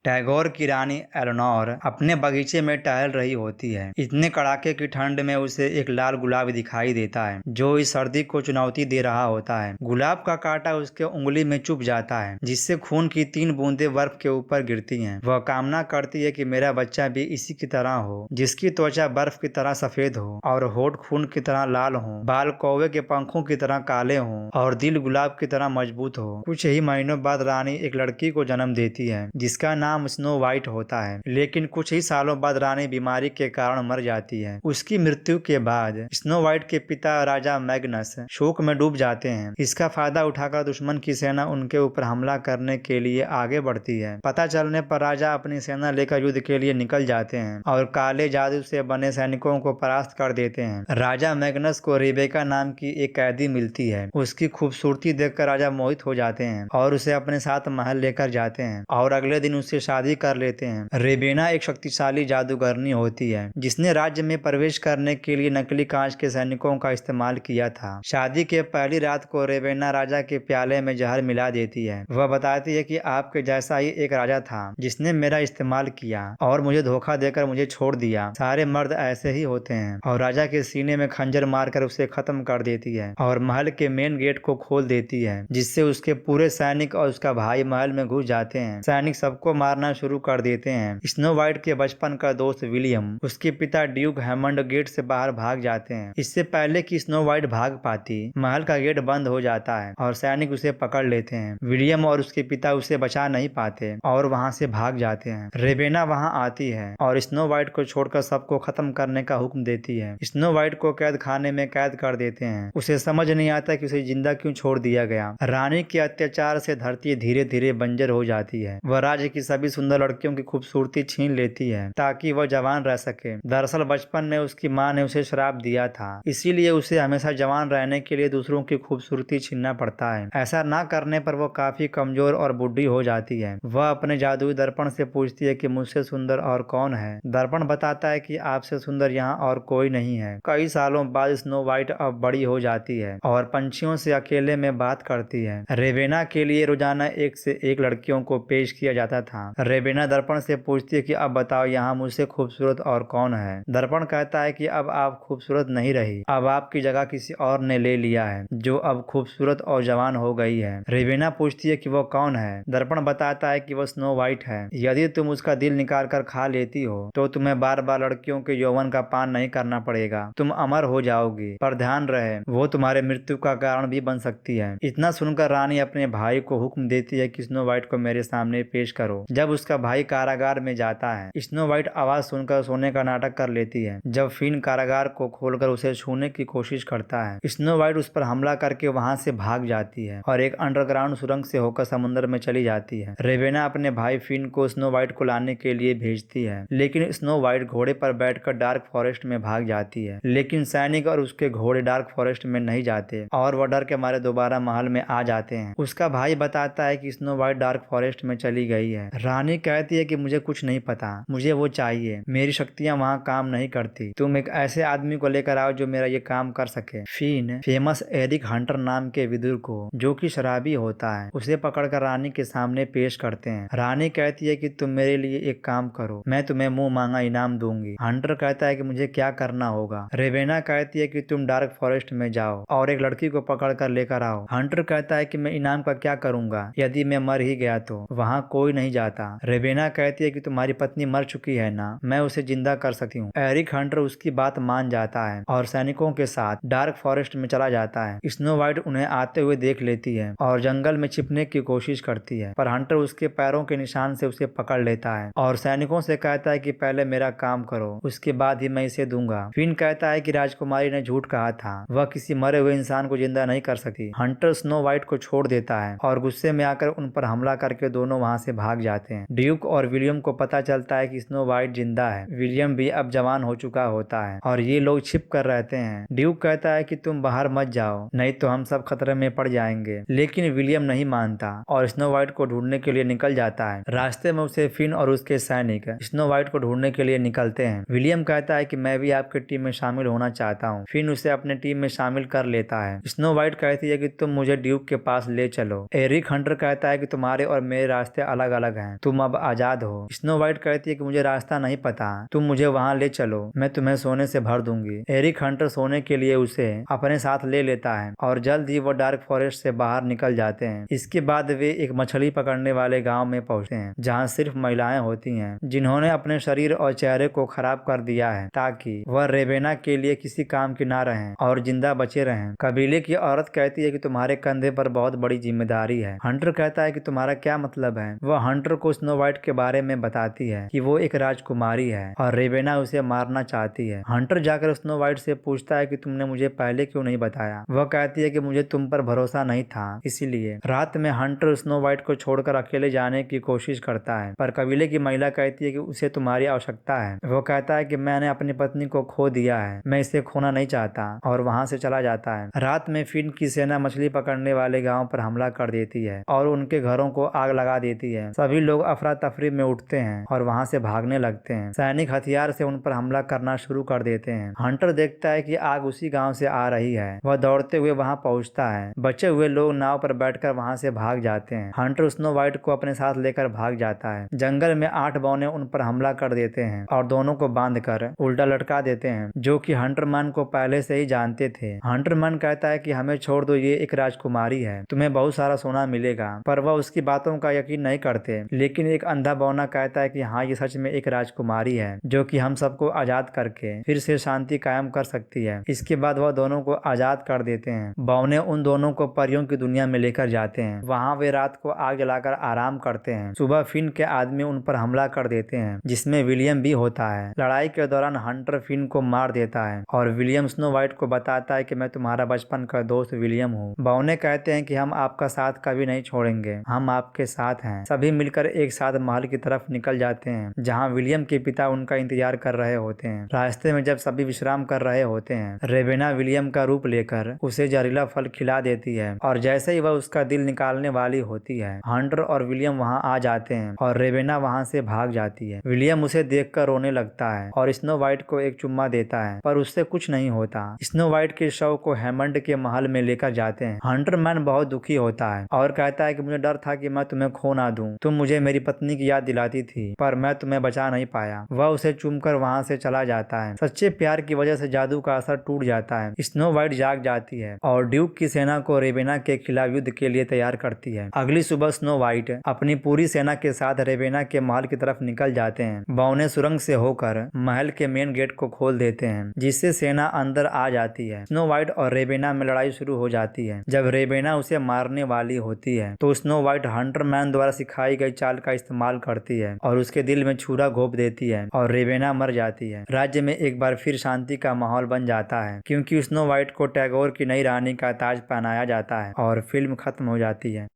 टैगोर की रानी एलेनोर अपने बगीचे में टहल रही होती है। इतने कड़ाके की ठंड में उसे एक लाल गुलाब दिखाई देता है जो इस सर्दी को चुनौती दे रहा होता है। गुलाब का कांटा उसके उंगली में चुभ जाता है जिससे खून की 3 बूंदें बर्फ के ऊपर गिरती हैं। वह कामना करती है कि मेरा बच्चा भी इसी की तरह हो, जिसकी त्वचा बर्फ की तरह सफेद हो और होठ खून की तरह लाल हो, बाल कौवे के पंखों की तरह काले हों और दिल गुलाब की तरह मजबूत हो। कुछ ही महीनों बाद रानी एक लड़की को जन्म देती है जिसका नाम स्नो वाइट होता है, लेकिन कुछ ही सालों बाद रानी बीमारी के कारण मर जाती है। उसकी मृत्यु के बाद स्नो वाइट के पिता राजा मैग्नस शोक में डूब जाते हैं। इसका फायदा उठाकर दुश्मन की सेना उनके ऊपर हमला करने के लिए आगे बढ़ती है। पता चलने पर राजा अपनी सेना लेकर युद्ध के लिए निकल जाते हैं और काले जादू से बने सैनिकों को परास्त कर देते हैं। राजा मैग्नस को रेबेका नाम की एक कैदी मिलती है। उसकी खूबसूरती देखकर राजा मोहित हो जाते हैं और उसे अपने साथ महल लेकर जाते हैं और अगले दिन उससे शादी कर लेते हैं। रेबेना एक शक्तिशाली जादूगरनी होती है जिसने राज्य में प्रवेश करने के लिए नकली कांच के सैनिकों का इस्तेमाल किया था। शादी के पहली रात को रेबेना राजा के प्याले में जहर मिला देती है। वह बताती है कि आपके जैसा ही एक राजा था जिसने मेरा इस्तेमाल किया और मुझे धोखा देकर मुझे छोड़ दिया। सारे मर्द ऐसे ही होते हैं। और राजा के सीने में खंजर मारकर उसे खत्म कर देती है और महल के मेन गेट को खोल देती है, जिससे उसके पूरे सैनिक और उसका भाई महल में घुस जाते हैं। सैनिक सबको मारना शुरू कर देते हैं। स्नो वाइट के बचपन का दोस्त विलियम, उसके पिता ड्यूक हैमंड गेट से बाहर भाग जाते हैं। इससे पहले कि स्नो वाइट भाग पाती, महल का गेट बंद हो जाता है और सैनिक उसे पकड़ लेते हैं। विलियम और उसके पिता उसे बचा नहीं पाते और वहां से भाग जाते हैं। रेबेना वहां आती है और स्नो वाइट को छोड़कर सबको खत्म करने का हुक्म देती है। स्नो वाइट को कैद खाने में कैद कर देते हैं। उसे समझ नहीं आता कि उसे जिंदा क्यों छोड़ दिया गया। रानी के अत्याचार से धरती धीरे धीरे बंजर हो जाती है। वह राज्य की सभी सुंदर लड़कियों की खूबसूरती छीन लेती है ताकि वह जवान रह सके। दरअसल बचपन में उसकी माँ ने उसे श्राप दिया था, इसीलिए उसे हमेशा जवान रहने के लिए दूसरों की खूबसूरती छीनना पड़ता है। ऐसा ना करने पर वो काफी कमजोर और बूढ़ी हो जाती है। वह अपने जादुई दर्पण से पूछती है कि मुझसे सुंदर और कौन है। दर्पण बताता है कि आपसे सुंदर यहाँ और कोई नहीं है। कई सालों बाद स्नो वाइट अब बड़ी हो जाती है और पंछियों से अकेले में बात करती है। रेबेना के लिए रोजाना एक से एक लड़कियों को पेश किया जाता था। रेबेना दर्पण से पूछती है कि अब बताओ यहाँ मुझसे खूबसूरत और कौन है। दर्पण कहता है कि अब आप खूबसूरत नहीं रही, अब आपकी जगह किसी और ने ले लिया है जो अब खूबसूरत और जवान हो गई है। रेबेना पूछती है कि वो कौन है। दर्पण बताता है कि वो स्नो वाइट है। यदि तुम उसका दिल निकाल कर खा लेती हो तो तुम्हें बार बार लड़कियों के यौवन का पान नहीं करना पड़ेगा, तुम अमर हो जाओगी। पर ध्यान रहे, वो तुम्हारे मृत्यु का कारण भी बन सकती है। इतना सुनकर रानी अपने भाई को हुक्म देती है कि स्नो वाइट को मेरे सामने पेश करो। जब उसका भाई कारागार में जाता है, स्नो वाइट आवाज सुनकर सोने का नाटक कर लेती है। जब फिन कारागार को खोलकर उसे छूने की कोशिश करता है, स्नो वाइट उस पर हमला करके वहां से भाग जाती है और एक अंडरग्राउंड सुरंग से होकर समुद्र में चली जाती है। रेबेना अपने भाई फिन को स्नो वाइट को लाने के लिए भेजती है, लेकिन स्नो वाइट घोड़े पर बैठकर डार्क फॉरेस्ट में भाग जाती है। लेकिन सैनिक और उसके घोड़े डार्क फॉरेस्ट में नहीं जाते और वह डर के मारे दोबारा महल में आ जाते हैं। उसका भाई बताता है कि स्नो वाइट डार्क फॉरेस्ट में चली गई है। रानी कहती है कि मुझे कुछ नहीं पता, मुझे वो चाहिए। मेरी शक्तियाँ वहाँ काम नहीं करती। तुम एक ऐसे आदमी को लेकर आओ जो मेरा ये काम कर सके। फिन फेमस एरिक हंटर नाम के विदुर को, जो कि शराबी होता है, उसे पकड़कर रानी के सामने पेश करते हैं। रानी कहती है कि तुम मेरे लिए एक काम करो, मैं तुम्हें मुंह मांगा इनाम दूंगी। हंटर कहता है कि मुझे क्या करना होगा। रेबेना कहती है कि तुम डार्क फॉरेस्ट में जाओ और एक लड़की को पकड़ कर लेकर आओ। हंटर कहता है कि मैं इनाम का क्या करूंगा, यदि मैं मर ही गया तो वहाँ कोई नहीं जाता। रेबेना कहती है कि तुम्हारी पत्नी मर चुकी है ना, मैं उसे जिंदा कर सकती हूँ। एरिक हंटर उसकी बात मान जाता है और सैनिकों के साथ डार्क फॉरेस्ट में चला जाता है। स्नो वाइट उन्हें आते हुए देख लेती है और जंगल में छिपने की कोशिश करती है, पर हंटर उसके पैरों के निशान से उसे पकड़ लेता है और सैनिकों से कहता है कि पहले मेरा काम करो, उसके बाद ही मैं इसे दूंगा। फिन कहता है कि राजकुमारी ने झूठ कहा था, वह किसी मरे हुए इंसान को जिंदा नहीं कर सकती। हंटर स्नो वाइट को छोड़ देता है और गुस्से में आकर उन पर हमला करके दोनों वहां से भाग जाते हैं। ड्यूक और विलियम को पता चलता है कि स्नो वाइट जिंदा है। विलियम भी अब जवान हो चुका होता है और ये लोग छिप कर रहते हैं। ड्यूक कहता है कि तुम बाहर मत जाओ, नहीं तो हम सब खतरे में पड़ जाएंगे, लेकिन विलियम नहीं मानता और स्नो वाइट को ढूंढने के लिए निकल जाता है। रास्ते में उसे फिन और उसके सैनिक स्नो वाइट को ढूंढने के लिए निकलते हैं। विलियम कहता है कि मैं भी आपकी टीम में शामिल होना चाहता हूँ। फिन उसे अपने टीम में शामिल कर लेता है। स्नो वाइट कहती है कि तुम मुझे ड्यूक के पास ले चलो। एरिक हंटर कहता है कि तुम्हारे और मेरे रास्ते अलग अलग हैं, तुम अब आजाद हो। स्नो वाइट कहती है कि मुझे रास्ता नहीं पता, तुम मुझे वहाँ ले चलो, मैं तुम्हें सोने से भर दूंगी। एरिक हंटर सोने के लिए उसे अपने साथ ले लेता है और जल्द ही वो डार्क फॉरेस्ट से बाहर निकल जाते हैं। इसके बाद वे एक मछली पकड़ने वाले गांव में पहुंचते हैं जहां सिर्फ महिलाएं होती हैं जिन्होंने अपने शरीर और चेहरे को खराब कर दिया है ताकि वह रेबेना के लिए किसी काम की ना रहें और जिंदा बचे रहें। कबीले की औरत कहती है कि तुम्हारे कंधे पर बहुत बड़ी जिम्मेदारी है। हंटर कहता है कि तुम्हारा क्या मतलब है। वह हंटर को स्नो वाइट के बारे में बताती है कि वो एक राजकुमारी है और रेबेना उसे मारना चाहती है। हंटर जाकर स्नो वाइट से पूछता है कि तुमने मुझे पहले क्यों नहीं बताया। वह कहती है कि मुझे तुम पर भरोसा नहीं था इसीलिए। रात में हंटर स्नो वाइट को छोड़कर अकेले जाने की कोशिश करता है पर कबीले की महिला कहती है कि उसे तुम्हारी आवश्यकता है। वो कहता है कि मैंने अपनी पत्नी को खो दिया है, मैं इसे खोना नहीं चाहता और वहाँ से चला जाता है। रात में फिन की सेना मछली पकड़ने वाले गाँव पर हमला कर देती है और उनके घरों को आग लगा देती है। सभी लोग अफरा तफरी में उठते हैं और वहाँ से भागने लगते हैं। सैनिक हथियार से उन पर हमला करना शुरू कर देते हैं। हंटर देखता है कि आग उसी गांव से आ रही है। वह दौड़ते हुए वहां पहुंचता है। बचे हुए लोग नाव पर बैठकर वहां से भाग जाते हैं। हंटर स्नो वाइट को अपने साथ लेकर भाग जाता है। जंगल में 8 बौने उन पर हमला कर देते हैं और दोनों को बांधकर उल्टा लटका देते हैं जो कि हंटरमैन को पहले से ही जानते थे। हंटरमैन कहता है कि हमें छोड़ दो, ये एक राजकुमारी है, तुम्हें बहुत सारा सोना मिलेगा। पर वह उसकी बातों का यकीन नहीं करते। लेकिन एक अंधा बौना कहता है कि हाँ, ये सच में एक राजकुमारी है जो कि हम सबको आजाद करके फिर से शांति कायम कर सकती है। इसके बाद वह दोनों को आजाद कर देते हैं। बौने उन दोनों को परियों की दुनिया में लेकर जाते हैं। वहाँ वे रात को आग जलाकर आराम करते हैं। सुबह फिन के आदमी उन पर हमला कर देते हैं जिसमें विलियम भी होता है। लड़ाई के दौरान हंटर फिन को मार देता है और विलियम स्नो वाइट को बताता है कि मैं तुम्हारा बचपन का दोस्त विलियम हूँ। बौने कहते हैं कि हम आपका साथ कभी नहीं छोड़ेंगे, हम आपके साथ हैं। सभी मिलकर एक साथ महल की तरफ निकल जाते हैं जहाँ विलियम के पिता उनका इंतजार कर रहे होते हैं। रास्ते में जब सभी विश्राम कर रहे होते हैं, रेबेना विलियम का रूप लेकर उसे जहरीला फल खिला देती है और जैसे ही वह उसका दिल निकालने वाली होती है, हंटर और विलियम वहां आ जाते हैं और रेबेना वहां से भाग जाती है। विलियम उसे देखकर रोने लगता है और स्नो वाइट को एक चुम्मा देता है पर उससे कुछ नहीं होता। स्नो वाइट के शव को हेमंड के महल में लेकर जाते हैं। हंटरमैन बहुत दुखी होता है और कहता है कि मुझे डर था कि मैं तुम्हें खो ना दूं, तुम मुझे मेरी पत्नी की याद दिलाती थी पर मैं तुम्हें बचा नहीं पाया। वह उसे चूमकर वहां से चला जाता है। सच्चे प्यार की वजह से जादू का असर टूट जाता है। स्नो वाइट जाग जाती है और ड्यूक की सेना को रेबेना के खिलाफ युद्ध के लिए तैयार करती है। अगली सुबह स्नो वाइट अपनी पूरी सेना के साथ रेबेना के महल की तरफ निकल जाते हैं। बौने सुरंग से होकर महल के मेन गेट को खोल देते हैं जिससे सेना अंदर आ जाती है। स्नो वाइट और रेबेना में लड़ाई शुरू हो जाती है। जब रेबेना उसे मारने वाली होती है तो स्नो वाइट हंटरमैन द्वारा सिखाई गई चाल का इस्तेमाल करती है और उसके दिल में छुरा घोंप देती है और रेबेना मर जाती है। राज्य में एक बार फिर शांति का माहौल बन जाता है क्योंकि स्नो वाइट को टैगोर की नई रानी का ताज पहनाया जाता है और फिल्म खत्म हो जाती है।